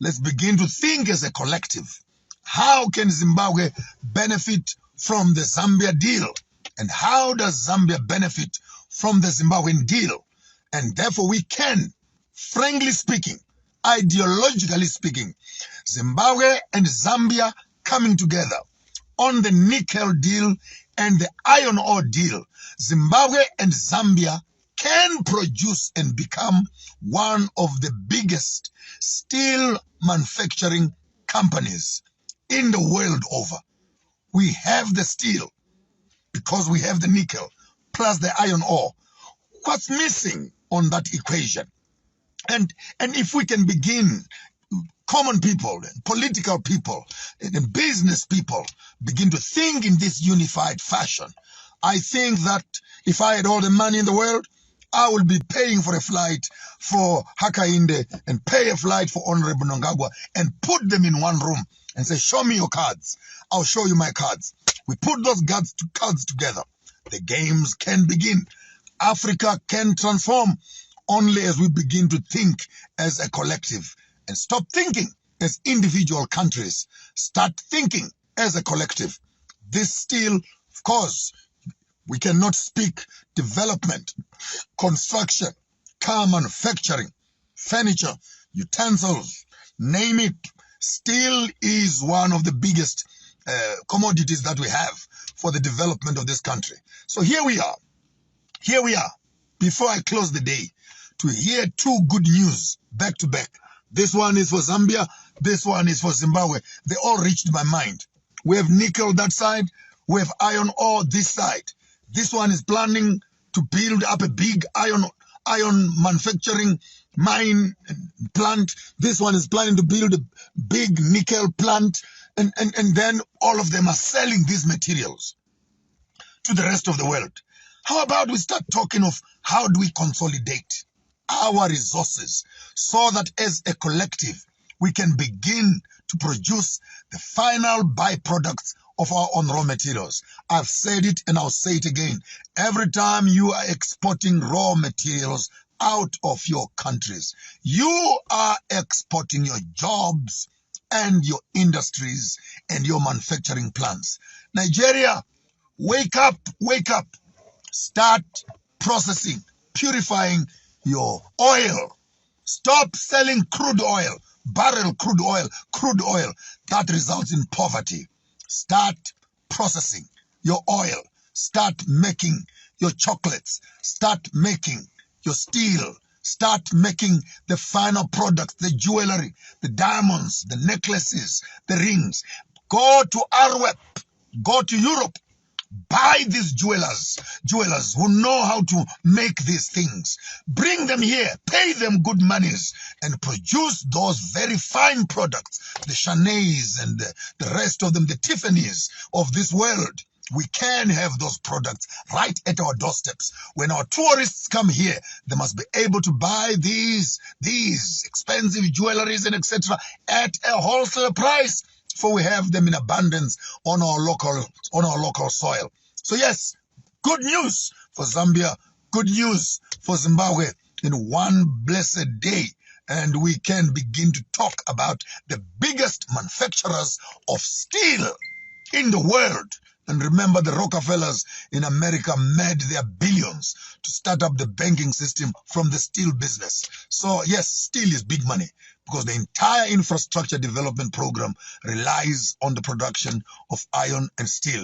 let's begin to think as a collective. How can Zimbabwe benefit from the Zambia deal? And how does Zambia benefit from the Zimbabwean deal? And therefore we can, frankly speaking, ideologically speaking, Zimbabwe and Zambia coming together on the nickel deal and the iron ore deal, Zimbabwe and Zambia can produce and become one of the biggest steel manufacturing companies in the world over. We have the steel because we have the nickel plus the iron ore. What's missing on that equation? And if we can begin, common people, political people, and business people begin to think in this unified fashion, I think that if I had all the money in the world, I will be paying for a flight for Hakainde and pay a flight for Honorable Mnangagwa and put them in one room and say, show me your cards. I'll show you my cards. We put those cards together. The games can begin. Africa can transform only as we begin to think as a collective and stop thinking as individual countries. Start thinking as a collective. This still, of course, we cannot speak development, construction, car manufacturing, furniture, utensils, name it. Steel is one of the biggest commodities that we have for the development of this country. So here we are. Here we are. Before I close the day, to hear two good news back to back. This one is for Zambia. This one is for Zimbabwe. They all reached my mind. We have nickel that side. We have iron ore this side. This one is planning to build up a big iron manufacturing mine plant. This one is planning to build a big nickel plant. And then all of them are selling these materials to the rest of the world. How about we start talking of how do we consolidate our resources so that as a collective we can begin to produce the final byproducts of our own raw materials. I've said it and I'll say it again. Every time you are exporting raw materials out of your countries, you are exporting your jobs and your industries and your manufacturing plants. Nigeria, wake up, wake up. Start processing, purifying your oil. Stop selling crude oil, barrel crude oil. That results in poverty. Start processing your oil. Start making your chocolates. Start making your steel. Start making the final products, the jewelry, the diamonds, the necklaces, the rings. Go to Arwep. Go to Europe. Buy these jewelers who know how to make these things. Bring them here, pay them good monies, and produce those very fine products, the Chanels and the rest of them, the Tiffany's of this world. We can have those products right at our doorsteps. When our tourists come here, they must be able to buy these expensive jewelries and etc. at a wholesale price. For we have them in abundance on our local soil. So yes, good news for Zambia, good news for Zimbabwe in one blessed day. And we can begin to talk about the biggest manufacturers of steel in the world. And remember, the Rockefellers in America made their billions to start up the banking system from the steel business. So yes, steel is big money because the entire infrastructure development program relies on the production of iron and steel.